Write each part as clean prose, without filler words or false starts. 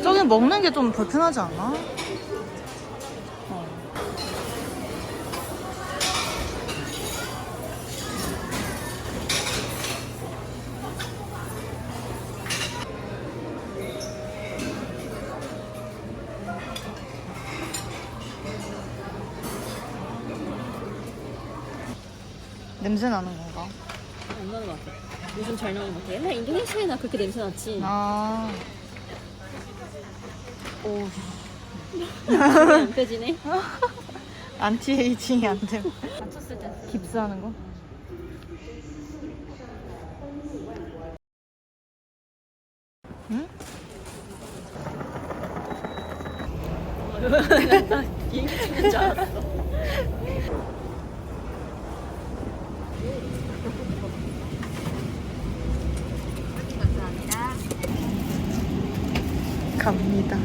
저기 먹는 게 좀 불편하지 않아? 냄새 나는 건가? 안 나는 것 같아. 요즘 잘 나오는 것 같아. 옛날 인도네시아에나 그렇게 냄새 났지. 아. 오. 안 펴지네. 안티에이징이 안 돼. 맞췄을 때. 깁스하는 거? 응? 나 비행기 찍는 줄 알았어. 갑니다.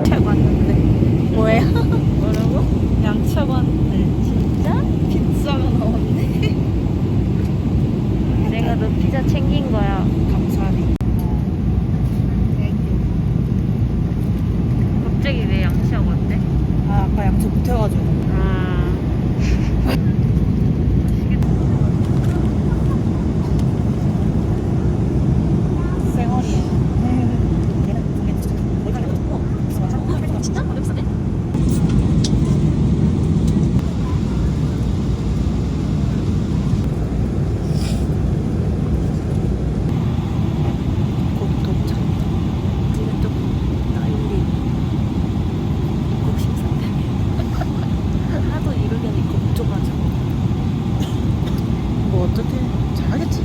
책 왔는데 뭐야? 뭐라고? 양책 왔는데 진짜? 피자가 나왔네. 내가 너 피자 챙긴 거야. 감사합니다. 갑자기 왜 양치하고 왔대? 아, 아까 양치 못해가지고. 쌩얼이야. 진짜? 어렵네. 곧 도착. 이건 좀 나이리 곡식 상태. 하도 이러려니 겁줘가지고. 뭐 어떻게 잘하겠지?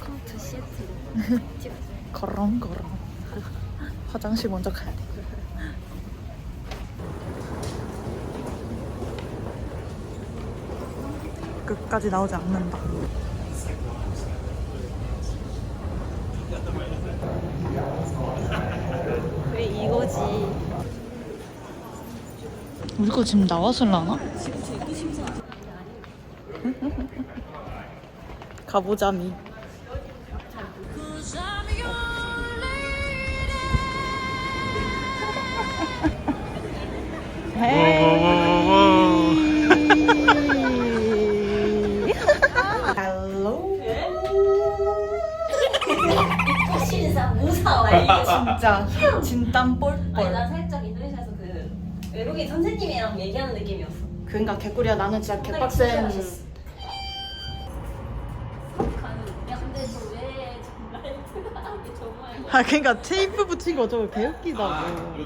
카운트 시애틀. 거렁거렁. 화장실 먼저 가야 돼. 끝까지 나오지 않는다. 그래 이거지. 우리 거 지금 나왔을라나? 지금 저 입구 심사. 가보자미. 헬로. 입구 심사 무서워. 이거 진짜 진땀 아니 뻘뻘. 난 살짝 인도네시아에서 그 외국인 선생님이랑 얘기하는 느낌이었어. 그러니까 개꿀이야. 나는 진짜 진짜 개빡센. 맛있어. 야 근데 저왜 라이트가 이게 정말. 아 그러니까 테이프 붙인 거 저거 개웃기다고.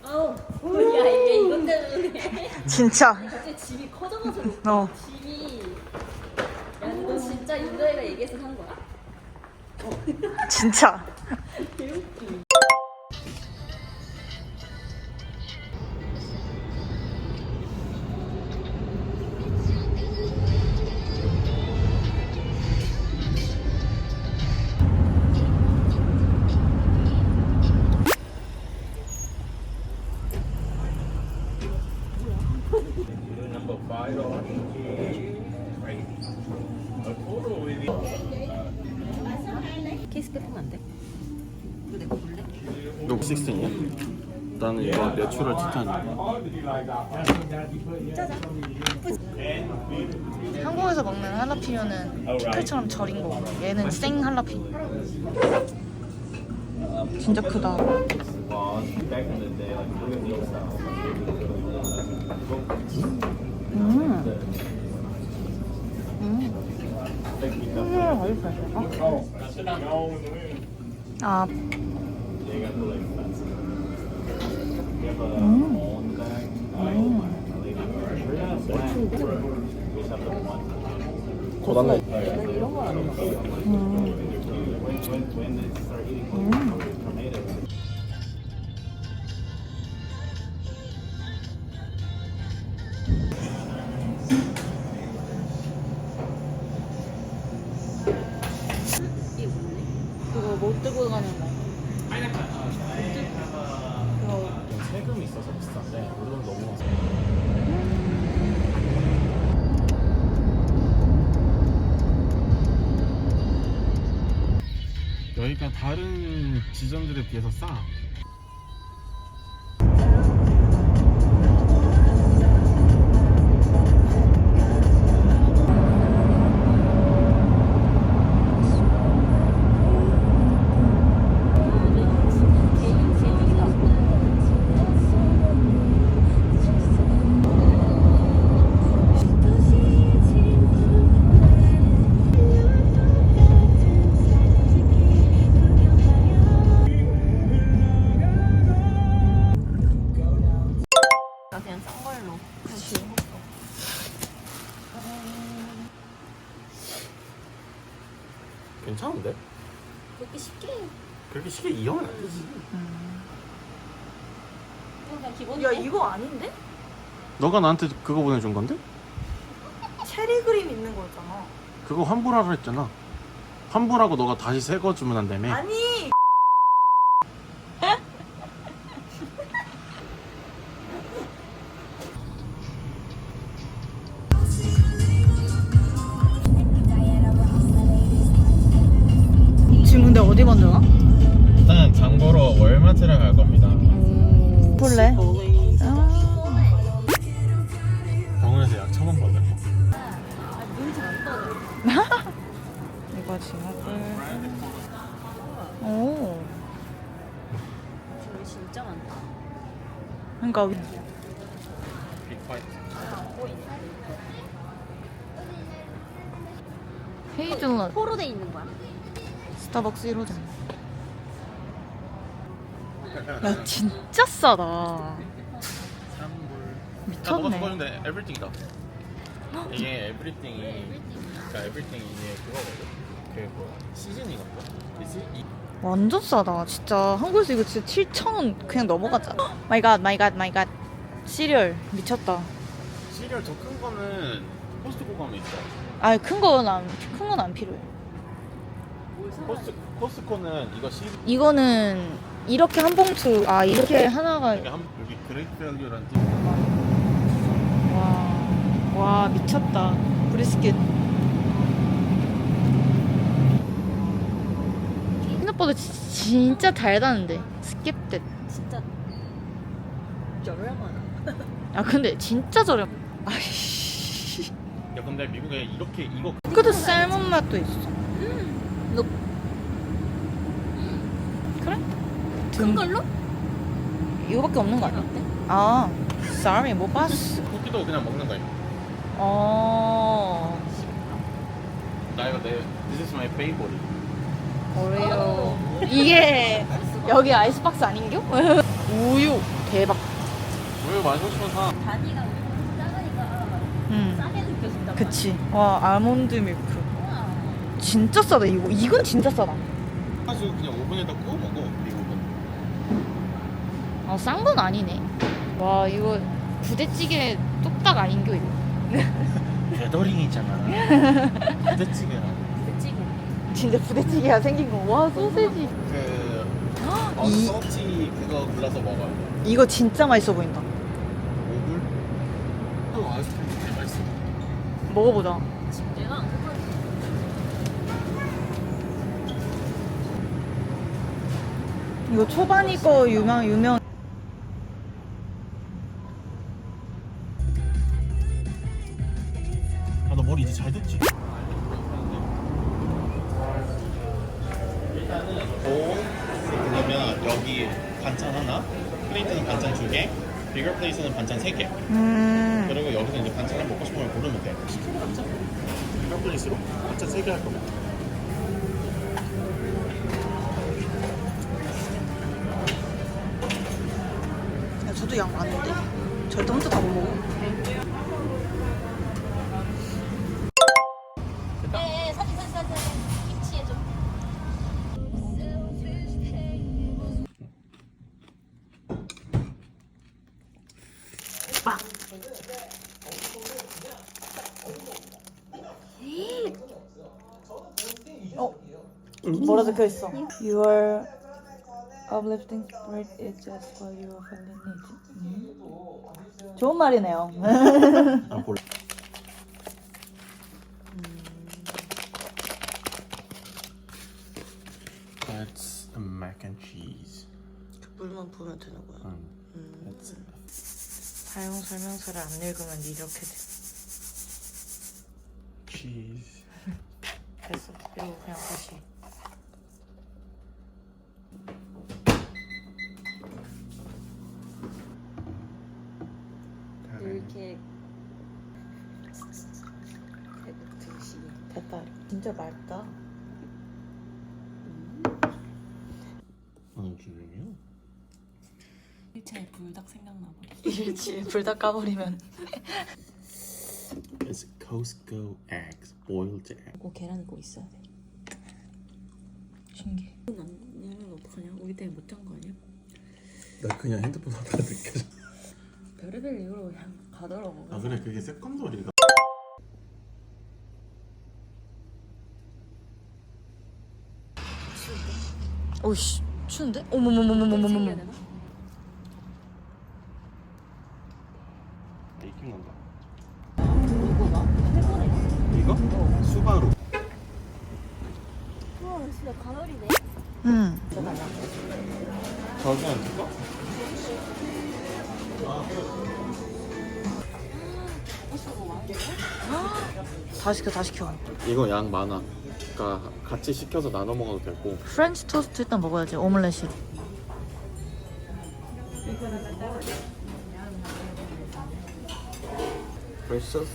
아우 야 이게 이것 때문에 진짜. 갑자기 집이 커져가지고 어. 집이 야너 진짜 인도애가 얘기해서 산 거야? 진짜. 개웃기. 케이스 빼면 안 돼? 이거 내가 볼래? 너 16이야? 나는 이거 내추럴 티타늄. 한국에서 먹는 할라피뇨는 피클처럼 절인 거고 얘는 생 할라피뇨. 진짜 크다. 아. 고단나. 이런 거 안 먹어. 끌고 가는 거. 세금이 있어서 비싼데 우리는 너무 여기가 다른 지점들에 비해서 싸. 나 그냥 싼 걸로. 다시. 괜찮은데? 그렇게 쉽게. 그렇게 쉽게 이용은 안 되지. 그냥 기본인데? 야 이거 아닌데? 너가 나한테 그거 보내준 건데? 체리 그림 있는 거였잖아. 그거 환불하라 했잖아. 환불하고 너가 다시 새 거 주면 한다며. 아니. 지금 근데 어디 먼저 가? 일단 장 보러 월마트를 갈 겁니다. 볼래? 병원에서 약 1,000원 받을 거. 눈이 잘 안 떠져. 이거 지갑을. 오. 저기 진짜 많다. 그러니까 빅파이트. 헤이즐넛 포로 돼 있는 거야. 스타벅스 1호점. 야 진짜 싸다. 미쳤네. 근데 에브리띵이다. 이게 에브리띵이 그러니까 에브리띵이 이게 그거거든. 그 뭐야 시즈닝 같다. 완전 싸다. 진짜 한국에서 이거 진짜 7,000원 그냥 넘어갔잖아. 마이 갓 마이 갓 마이 갓. 시리얼 미쳤다. 시리얼 더 큰 거는 코스트코 가면 있어. 아 큰 건 안 필요해. 코스트코는 이거 이거는 이렇게 한 봉투 이렇게 하나가 여기 그레이트 밸류라는 티. 와 미쳤다. 브리스킷. 생각보다 진짜 달다는데. 스킵댓. 진짜 저렴하다. 아 근데 진짜 저렴. 아이씨. 야 근데 미국에 이렇게 이거 그래도 쌀몬 맛도 있어. 너 그래? 큰 걸로? 이거밖에 없는 거 아니야? 어때? 아, sorry 못 봤어. 쿠키도 그냥 먹는 거야. 나 이거 This is my favorite. 오레오. 이게 여기 아이스박스 아닌겨? 우유 대박. 우유 마시고 싶으면 사. 단위가 작으니까 싸게 느껴진다. 그치. 와 알몬드 밀크. 진짜 싸다 이거. 이건 진짜 싸다. 가지고 그냥 오븐에다 구워 먹어. 미국은. 싼 건 아니네. 와 이거 부대찌개 뚝딱 아닌겨 이거. 배더링이잖아. 부대찌개라고. 찌개. 진짜 부대찌개가 생긴 거. 와 소세지. 서치 그거 골라서 먹어요. 이거 진짜 맛있어 보인다. 오글? 아이스크림 되게 맛있어. 먹어보자. 내가 안 먹어. 이거 초반이 거 유명. 너 머리 이제 잘 됐지? 일단은 그러면 여기 반찬 하나, 플레이트는 반찬 2개, 비거 플레이트는 반찬 3개. 그리고 여기서 이제 반찬을 먹고 싶으면 고르면 돼. 비거 플레이트로 반찬 3개 할 거면. 야, 저도 양 많은데? 절대 혼자 다 못 먹어. 네, 사진. 김치 해줘. 빵. 뭐라 적혀 있어? Your uplifting spirit is just what your family needs. 좋은 말이네요. 아, 몰라. That's a mac and cheese. 물만 부으면 되는 거야. That's 사용 설명서를 안 읽으면 이렇게 돼. cheese. 됐어. 이거 그냥 다시. 이렇게 드시. 됐다. 진짜 맑다. 어느 중이야? 1차에 불닭 생각나 봐. 일치 불닭 까버리면. It's Costco eggs, boiled egg. 꼭 계란 꼭 있어야 돼. 신기해. 얘는 어떡하냐? 우리 때문에 못 잔 거 아니야? 나 그냥 핸드폰 하다가 느껴져. 별의별 이유로 그냥 가더라고. 아 그래 그게 세컨더리가. 오씨 추운데? 어머머머머머머머. 베이킹 난다. 이거? 수바루. 우와 진짜 가을이네. 응. 저기 안 될까? 다 시켜 다 시켜. 이거 양 많아. 그러니까 같이 시켜서 나눠 먹어도 되고. 프렌치 토스트 일단 먹어야지. 오믈렛이. Precious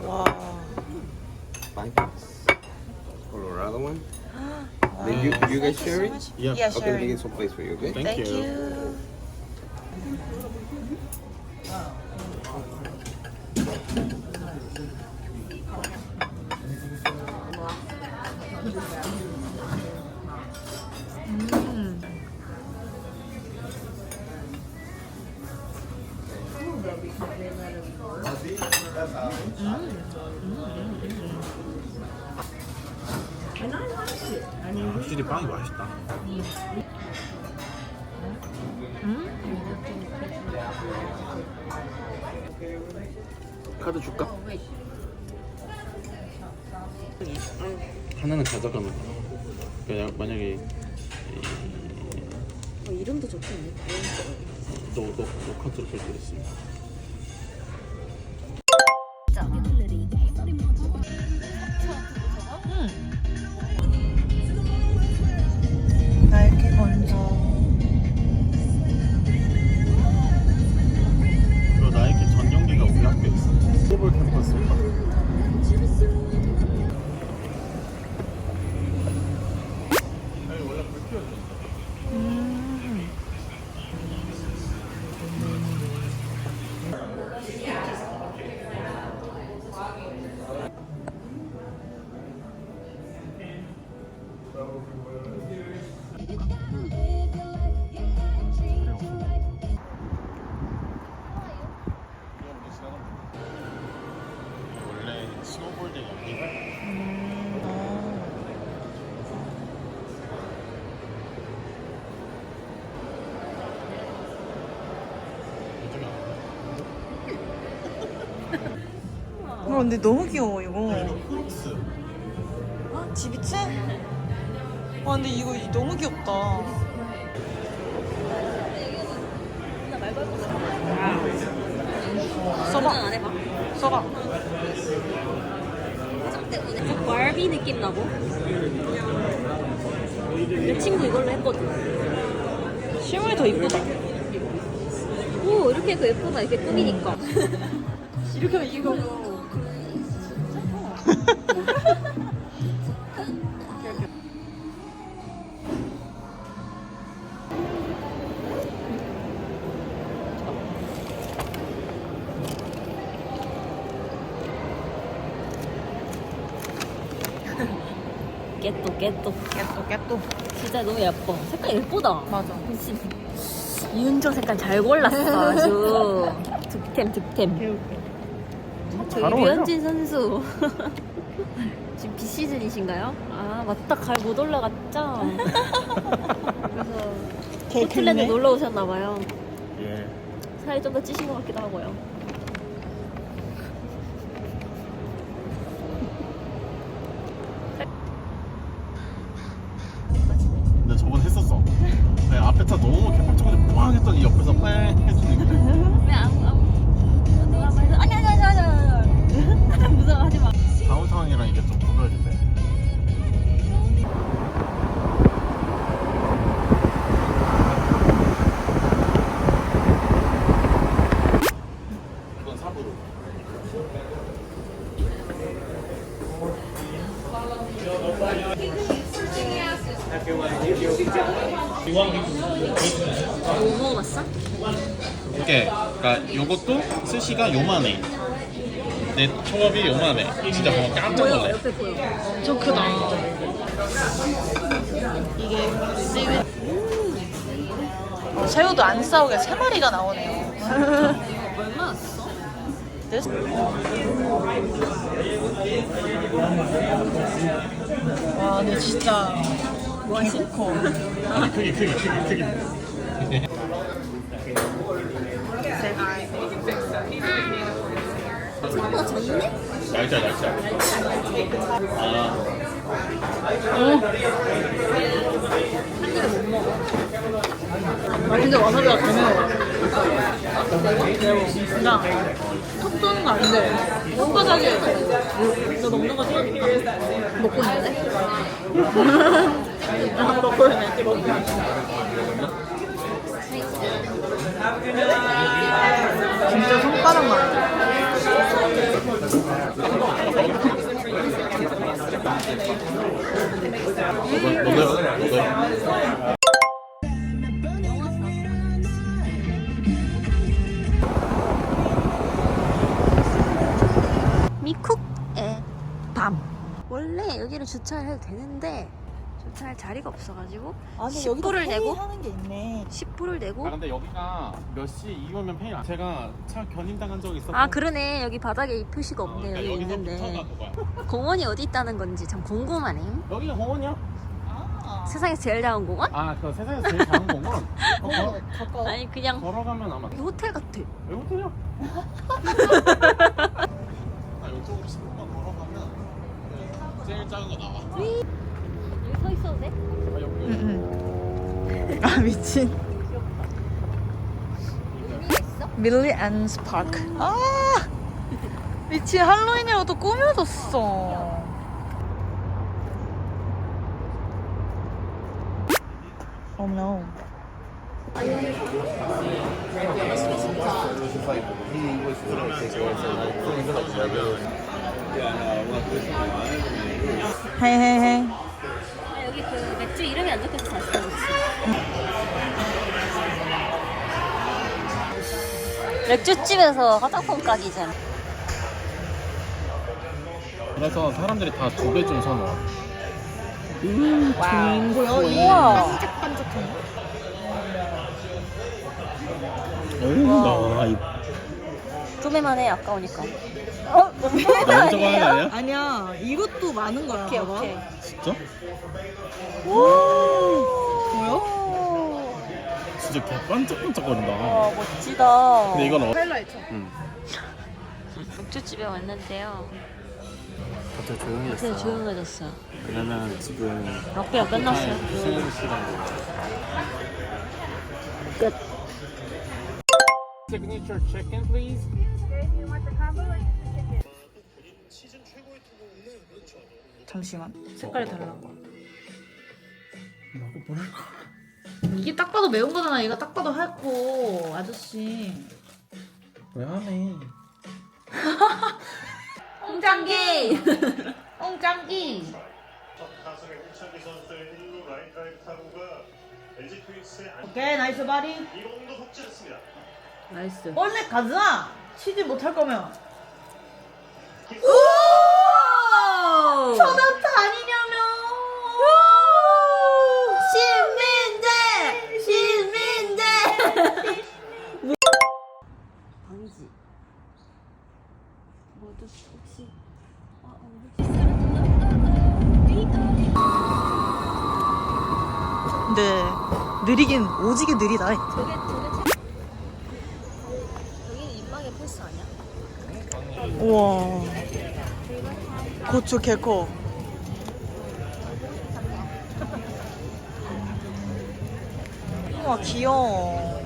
와. pancakes. Colorado one. Then you guys share it? Yeah. Yeah, Okay, let me get some place for you, okay? Thank you. you. 확실히 빵이 맛있다. 카드 줄까? 하나는 가져가면 돼. 그냥 만약에 이름도 적혀있네. 너 카드로 결제했으면. 날개 먼저. 그 나이키 전용기가 우리 학교에 있어. 글로벌 캠퍼스인가? 아니 원래 불 피워져. 원래 스노볼드 여기가 요즘에 근데 너무 귀여워 이거. 이거 크록스. 지비치? 와 근데 이거 너무 귀엽다. 써봐. 안 해봐. 써봐. 화장 때문에. 바비 느낌 나고. 내 친구 이걸로 했거든. 실물이 더 이쁘다. 오 이렇게 해도 예쁘다. 이렇게 꾸미니까. 이렇게 하면 이거. 깨또. 깨또. 진짜 너무 예뻐. 색깔 예쁘다. 맞아. 이은정 색깔 잘 골랐어. 아주 득템. 잘 어울려. 류현진 선수. 지금 비 시즌이신가요? 아 맞다 갈 못 올라갔죠? 그래서 포틀랜드 놀러 오셨나봐요. 예. 살이 좀 더 찌신 것 같기도 하고요. 근데 저번 했었어. 네, 앞에 차 너무 개빡쳐가지고 빵 했더니 옆에서 뺑 해주는 왜 누가 말해서 아니 무서워하지 마. 다운타운이랑 이게 좀 구별이 돼. 이건 사부로. 뭐 먹어봤어? 이게 그러니까 요것도 스시가 요만해. 내 초밥이 요만해. 진짜 보면 깜짝 놀래. 옆에 보여. 엄청 크다. 이게 새우도 안 싸우게 3마리가 나오네요. 얼마 왔어? 와, 근데 진짜 개코커. 아니 크기. 생각보다 작네? 날짜. 아. 한 입에 못 먹어. 아, 근데 와사비가 더 매워. 그냥 톡 쏘는 거 아닌데 손바닥에 너 먹는 거 좋아하니까. 먹고 있는데? 먹고 있네. 먹고 있네. 진짜 손바닥만. 너도요? 미쿡의 밤. 원래 여기를 주차를 해도 되는데 주차할 자리가 없어가지고 10불을 내고 하는 게 있네. 10불을 내고. 아 근데 여기가 몇 시 이후면 페이 안. 제가 차 견인당한 적이 있어서. 아 그러네. 여기 바닥에 이 표시가 없네. 여기 있는데 공원이 어디 있다는 건지 참 궁금하네. 여기가 공원이야? 세상에서 제일 작은 공원? 아, 그 세상에서 제일 작은 공원? 가까워. 아니 그냥 걸어가면 아마. 여기 호텔 같아. 왜 호텔이야? 아, 이쪽으로 10분만 걸어가면 그 제일 작은 거 나와. 여기 서 있어도 돼? 아, 여기. 아, 미친. 의미가 있어? 밀리 앤스 파크. 아, 미친. 할로윈이라고 또 꾸며줬어. Oh no. 헤헤헤. 아, 여기 그 맥주 이름이 안 적혀서 다시 그렇지. 맥주집에서 화장품 가기잖아. 그래서 사람들이 다 2배 좀 사놓아. 우와. 나 이. 좀 해만해 아까우니까. 어? 나 저거 하는 거 아니야? 아니야. 이것도 많은 거야. 오케이 봐봐. 오케이. 진짜? 보여? 진짜 개 반짝반짝거린다. 와 멋지다. 근데 이건 하이라이터. 맥주집에 왔는데요. 갑자기 조용해졌어. 되게 조용해졌어요. 왜냐면 지금 락비가 끝났어요. 쉬는 시간. 끝. Signature chicken, please. 잠시만. 색깔이 달라. 나도 보낼까? 이게 딱 봐도 매운 거잖아. 얘가 딱 봐도 하얗고 아저씨. 왜 하네? 홍장기. 엉짱기. 타선의 홍창기 선수의 1루 라인 드라이브 타구가 LG 트윈스의 오케이 나이스 바디. 이공도 속지했습니다. 나이스. 원래 가자. 치즈 못할 거면. 오! 천안타 아니냐며. 신민재. 방지. 모두 혹시 혹시 근데 느리긴 오지게 느리다. 저게 여기는 입방의 펄스 아니야? 우와. 고추 개커. 우와 귀여워.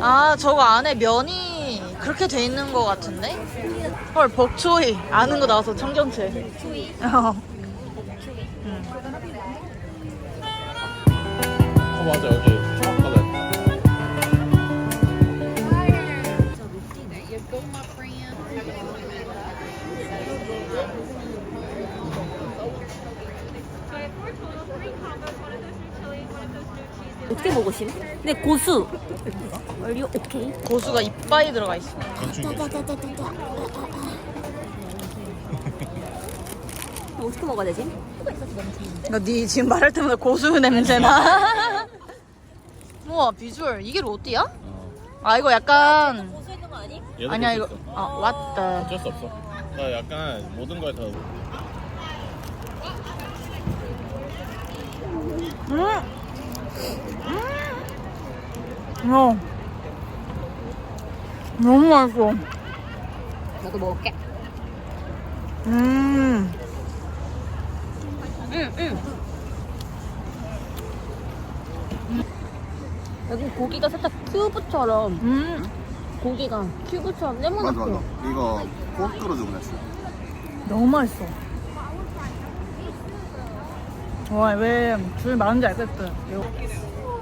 아 저거 안에 면이 그렇게 돼 있는 거 같은데? 헐 벅초이 아는 거 나와서 청경채. 초이. 맞아 여기 정확하다. 어떻게 먹으심? 근데 고수. Are you okay? 고수가 이빨이 들어가 있어. 어떻게 먹어야 되지? 네 지금 말할 때마다 고수 냄새나. 우와 비주얼 이게 로띠야? 아 이거 약간 고수 있는 거 아니? 아니야 이거 아 왔다. 어쩔 수 없어. 나 약간 모든 거에 다 너무 맛있어. 나도 먹을게. 음. 여기 고기가 살짝 큐브처럼 고기가 큐브처럼 네모나게. 이거 포크로 주문했어. 너무 맛있어. 와, 왜 줄 많은지 알겠어.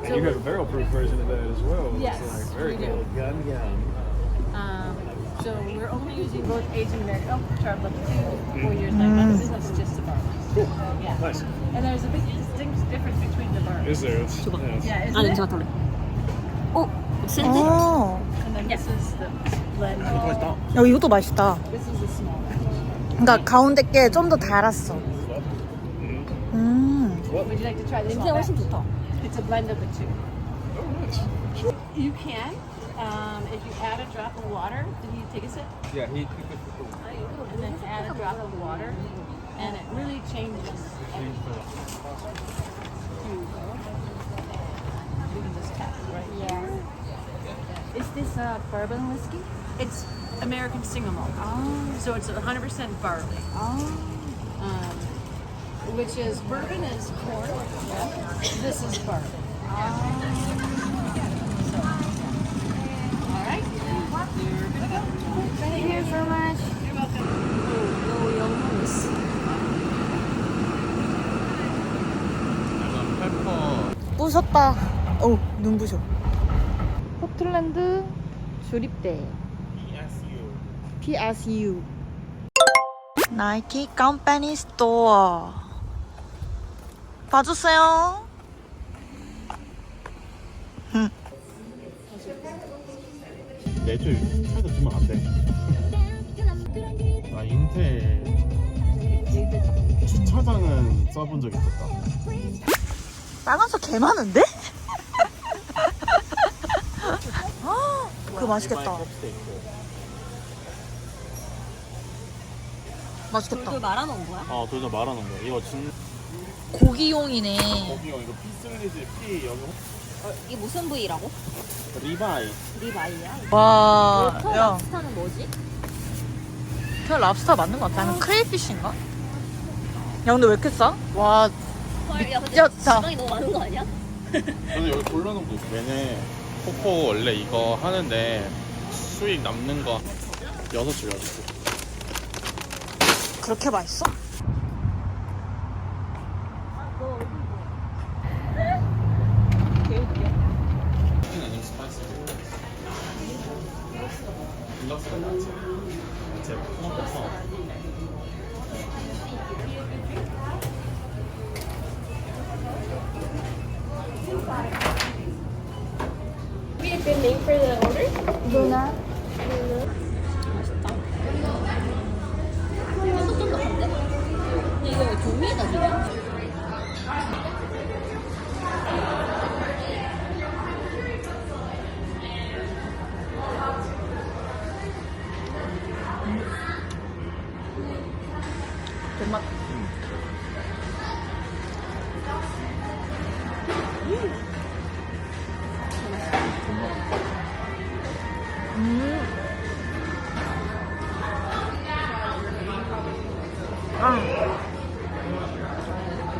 You have a barrel proof version of that as well. Yes, It's like very we cool. So we're only using both aged American oak, Charbrook 2, 4 years, 9 months. This is just a bourbon. Yeah. Nice. And there's a big distinct difference between the bourbons. Is there? It's, yeah. Yeah, isn't 아 it? 냄새가 달라. 센데? 어. And then this is the blend. 야, 이것도 맛있다. This is the small. 그러니까 가운데 게 좀 더 달았어. Would you like to try this 냄새 one? 훨씬 좋다. It's a blend of the two. You can, if you add a drop of water, did you take a sip? Yeah, he And then add a drop of water, and it really changes everything. We can just tap it right here. Is this bourbon whiskey? It's American single malt. So it's 100% barley. Which is bourbon is corn. This is barley. All right. Thank you so much. You're welcome. 요 영웅스. 페퍼. 부셨다. 어우, 눈부셔. 포틀랜드 주립대. PSU. 나이키 컴퍼니 스토어. 봐주세요. 내줄 차도 주면 안 돼. 나 인텔 주차장은 써본 적 있었다. 빨간색 개 많은데? 그거 맛있겠다. 맛있겠다. 돌돌 말아놓은 거야? 아, 도저 말하는 거야. 이거 진 고기용이네. 거기요. 이거 피슬리지 피 여기 이게 무슨 부위라고? 리바이. 리바이야? 와, 터 야, 랍스타는 뭐지? 그 랍스타 맞는 것 같아. 아니면 크레이피쉬인가? 야, 근데 왜 이렇게 싸? 와, 헐, 야 근데 미쳤다. 지방이 너무 많은 거 아니야? 근데 여기 골라놓은 거 있어. 얘네 코코 원래 이거 하는데 수익 남는 거 6줄. 그렇게 맛있어? 아니면 스파이스. 딜럭스가 낫지. 제 토마토. 쫀득쫀득한데? 근데 이거 왜 종이에다 주냐? 정말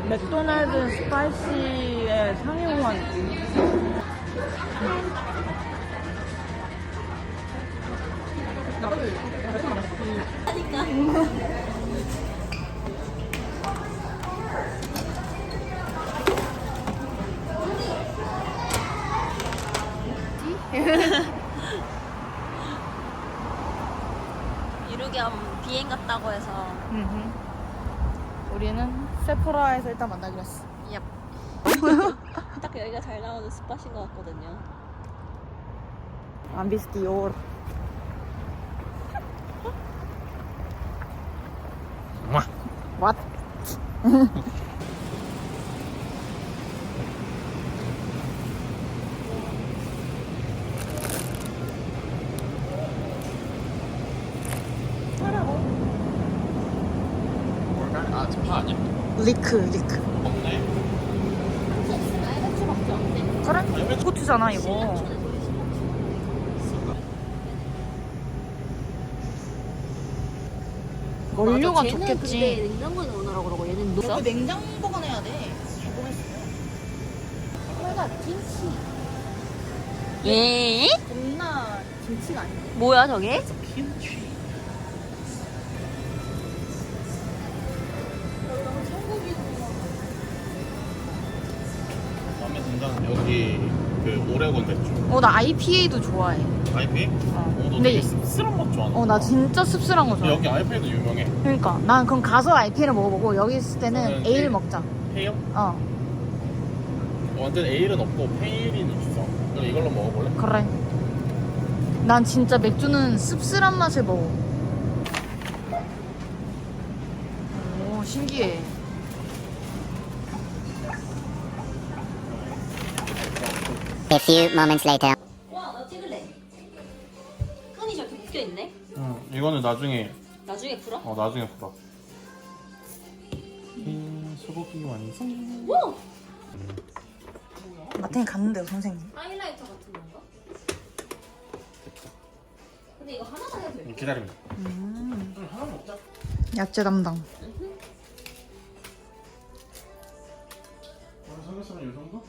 맥도날드 스파이시의 상용화 느낌. 유르겸 비행 갔다고 해서. 우리는 세포라에서 일단 만나기로 했어. 얍. 딱 여기가 잘 나오는 스팟인 것 같거든요. 암비스티올. What? 아, 스파 아니야? 리크. 없네. 그래? 스포츠잖아 이거. 원료가 쟤는 좋겠지. 근데 냉장고에 넣으라고 그러고 얘는 녹여? 냉장 보관해야 돼. 예? 겁나 김치가 아니야. 뭐야 저게? 마음에 든다는 여기 그 오레곤 맥주. 나 IPA도 좋아해. IPA? 너 근데 되게 씁쓸한 맛 좋아하는 나 진짜 씁쓸한 거 좋아해. 여기 IPA도 유명해. 그러니까 난 그럼 가서 IPA를 먹어보고 여기 있을 때는 저는 에일 에일. 먹자. 페일? 어, 완전 에일은 없고 페일이는 있어. 그럼 이걸로 먹어볼래? 그래. 난 진짜 맥주는 씁쓸한 맛을 먹어. 오, 신기해. A few moments later. 와, 나 찍을래. 끈이 저렇게 묶여있네? 응. 이거는 나중에 나중에 풀어? 나중에 풀어. 소고기 완성. 와! 마탱이 갔는데요, 선생님. 하이라이터 같은 건가? 근데 이거 하나만 해도 돼. 기다리면. 야채 담당. 삼겹살은 이 정도?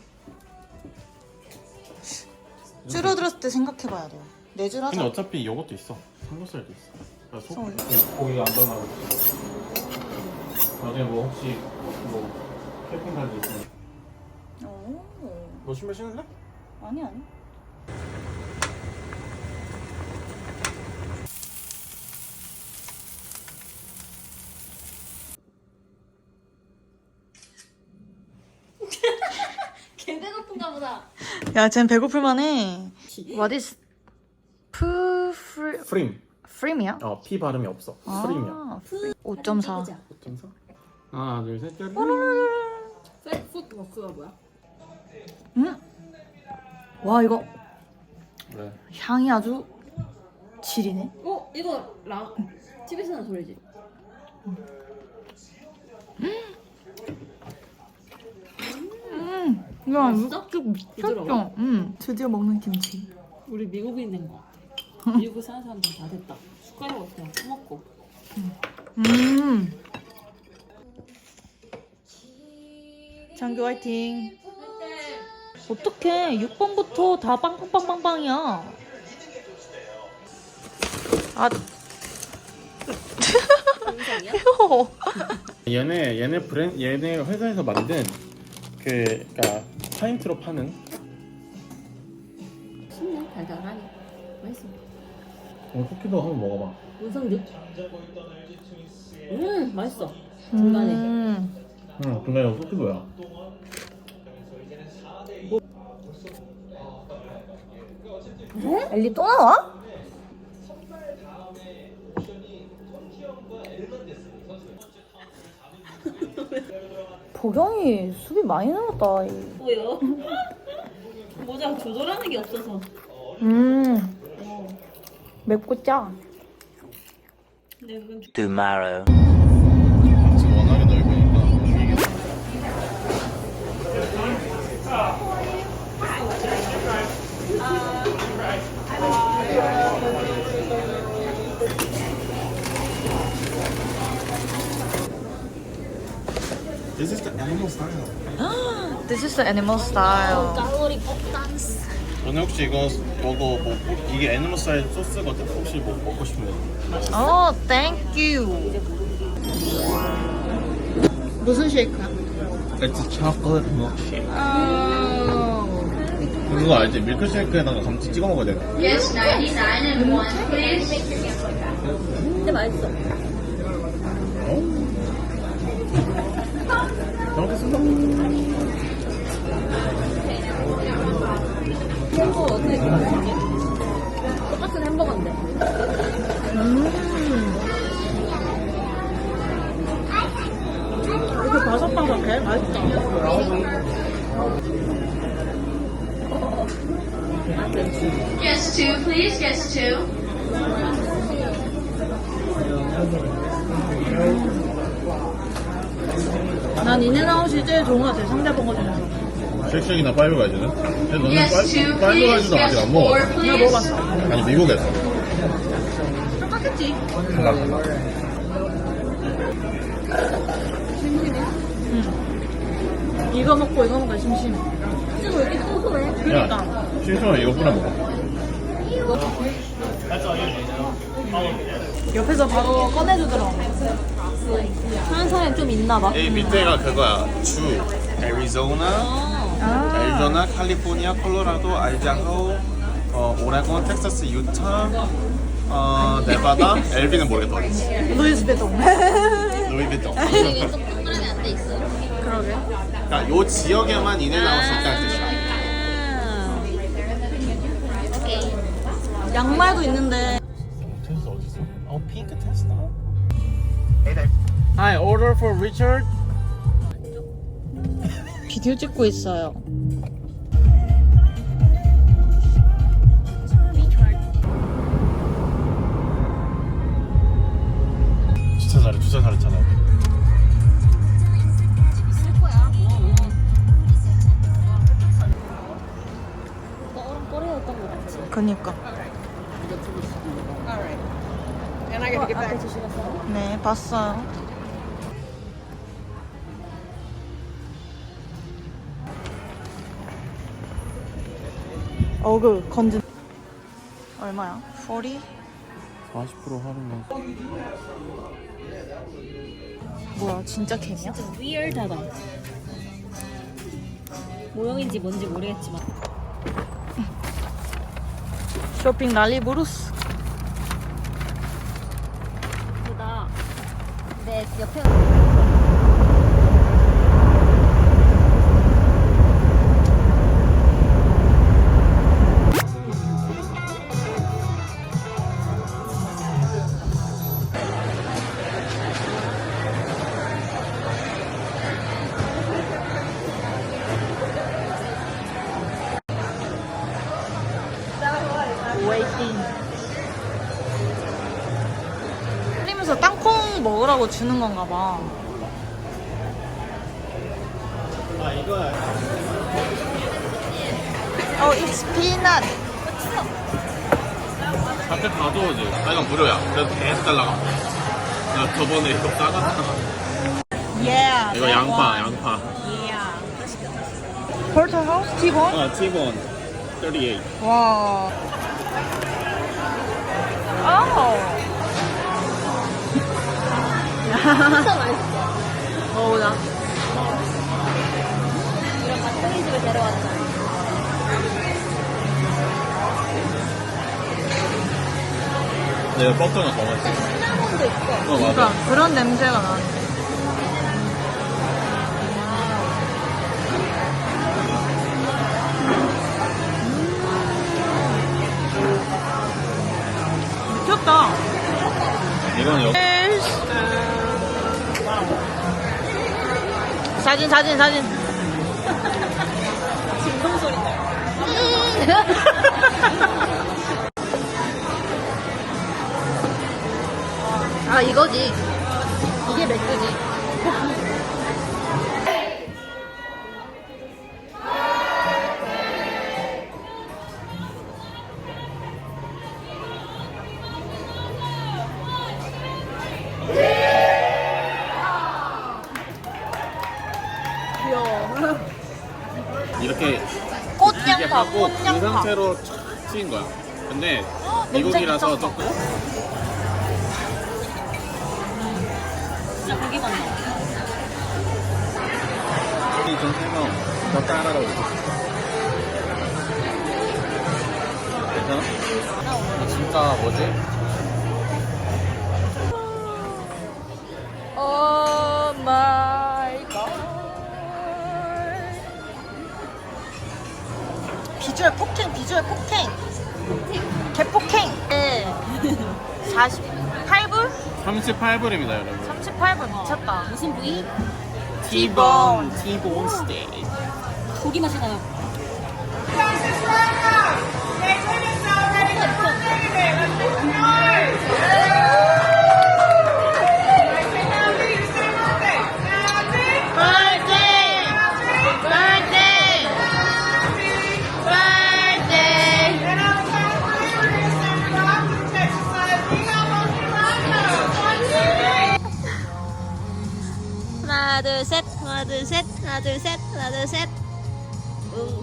줄어들었을 때 생각해봐야 돼요. 내줄 하자. 근데 어차피 이것도 있어. 삼겹살도 있어. 성을. 고기가 안 변하고. 나중에 뭐 혹시 뭐 캠핑 갈 때 있으면. 오. 너 신발 신을래? 아니. 개 배고픈가 보다. 야, 쟨 배고플만해. What is 프림. 프림이야? P 발음이 없어. 프림이야. 5.4. 5.4? 하나, 둘, 셋, 넷. 푸드워크가 뭐야? 와, 이거 그래. 향이 아주 지리네. 이거 TV에서 나는 소리지? 야, 맛있어? 이거 미쳤죠? 드디어 먹는 김치. 우리 미국인 된 거. 미국 사는 사람들 다 됐다. 숟가락으로 그냥 퍼먹고. 장교 화이팅. 어떡해. 6번부터 다 빵빵빵빵빵이야. 아. 얘네 회사에서 만든 그러니까 파인트로 파는 신나? 달달하니? 맛있어. 쿠키도 한번 먹어봐. 문성득? 맛있어. 중간에. 응, 근데 이거 쿠키도야. 엘리 또 나와? 보경이 수비 많이 늘었다. 뭐요? 모자 조절하는 게 없어서. 맵고 짜. 근데 그건 Tomorrow. 지금 워낙에 넓으니까 주의가 This is the animal style. This is the animal style. 칼로리 폭탄스. 너네 혹시 이거 먹어 이게 애니멀 스타일 소스거든? 혹시 뭐 먹고 싶은 거? Oh, thank you. 무슨 쉐이크야? It's chocolate milkshake. 어. 그거 알지? 밀크쉐이크에다가 감치 찍어 먹어야 돼. 근데 맛있어. 잘 먹겠습니다. 햄버거 어떻게 생각하지? 똑같은 햄버거인데. 이렇게 바삭바삭해? 맛있다. Guest two, please. Guest two. 난 인앤아웃이 제일 좋은 것 같아. 상대번거 중에서. 쉑쉑이나 파이브 가이즈는? 근데 너는 Guest two, 파이브 please. 가이즈도 아직 Guest 안 four, 먹어봤어. 내가 please. 먹어봤어. 아니 미국에서. 똑같겠지. 달라. 이거 먹고 이거 먹으면 심심해. 진짜 왜 이렇게 소소해? 그러니까. 야, 심심하면 이거 뿌려 먹어. 옆에서 바로 꺼내주더라고. 하는 사람이 좀 있나 봐. 이 밑에가 그거야. 주, 애리조나, 애리조나, 캘리포니아, 콜로라도, 아이다호, 오레곤, 텍사스, 유타, 네바다, LB는 모르겠다. 루이스베동. 루이비통. 이게 좀 동그라미 안 돼 있어. 그러게. 그러니까 요 지역에만 인앤아웃이 있다는 뜻이야. 오케이. 양말도 있는데. 테스트 어디 있어? 핑크 테스트. Hi, order for Richard. 비디오 찍고 있어요. 주차 잘했잖아. 쓸 거야. 꼬레였던 거 같지? 그니까. 앞에 주시겠어요? 네, 봤어요. 어그 건진. 얼마야? 40? 40% 할인가? 뭐야, 진짜 캠이야? 진짜 weird하다. 모형인지 뭔지 모르겠지만. 쇼핑 랄리 브루스. 그다. 내 옆에. 웨이팅. 흘리면서 땅콩 먹으라고 주는 건가 봐. 아 이거야. it's peanut. 앞에 가져오지. 아 이건 무료야. 그래도 계속 달라가. 나 저번에 이거 싸갔잖아. Yeah. 이거 양파. Yeah. 포터하우스 티본? 티본 38. 와. 오. 진짜 맛있어. 먹어보자. 이런 맛탱이 집에 데려왔다. 내가 버터가 더 맛있어. 시나몬도 있어. 그러니까 그런 냄새가 나는데. 미쳤다. 이건 여기. 사진. 진동 소리. 아 이거지. 이게 맥주지. 하고 그 상태로 촥 튀긴 거야. 근데 미국이라서 조금 진짜 고기만 나와. 좀 세면 더 따라라고 괜찮아? 진짜 뭐지? 오 마이 갓. 비주얼 폭행, 비주얼 폭행. 개폭행. 네. 48불? 38불입니다 여러분. 38불 미쳤다. 무슨 부위? T-bone steak. 고기 맛이 나요. 하나 둘 셋, 하나 둘 셋, 하나 둘 셋, 하나 둘 셋.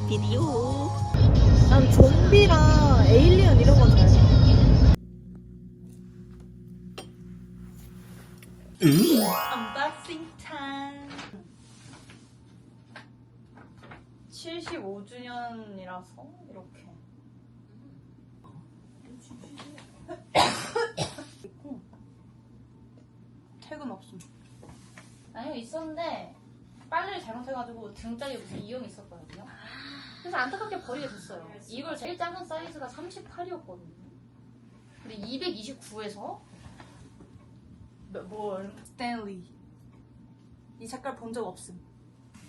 비디오. 난 좀비랑 에일리언 이런 거 좋아해. 언박싱 타임. 75주년이라서 이렇게. 있고 퇴근 없음. 아니요 있었는데 빨래를 잘못해가지고 등짝에 무슨 이용이 있었거든요. 그래서 안타깝게 버리게 됐어요. 이걸 제일 작은 사이즈가 38이었거든요. 근데 229에서 뭘 스탠리 이 색깔 본 적 없음.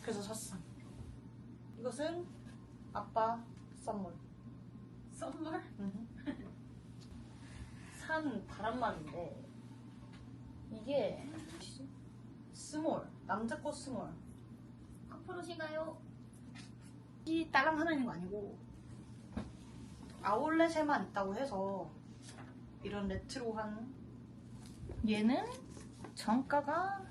그래서 샀음. 이것은 아빠 선물. 선물? 산 바람막인데 이게 스몰 남자 거 스몰. 커플옷인가요? 이 딸랑 하나 있는 거 아니고 아울렛에만 있다고 해서 이런 레트로한 얘는 정가가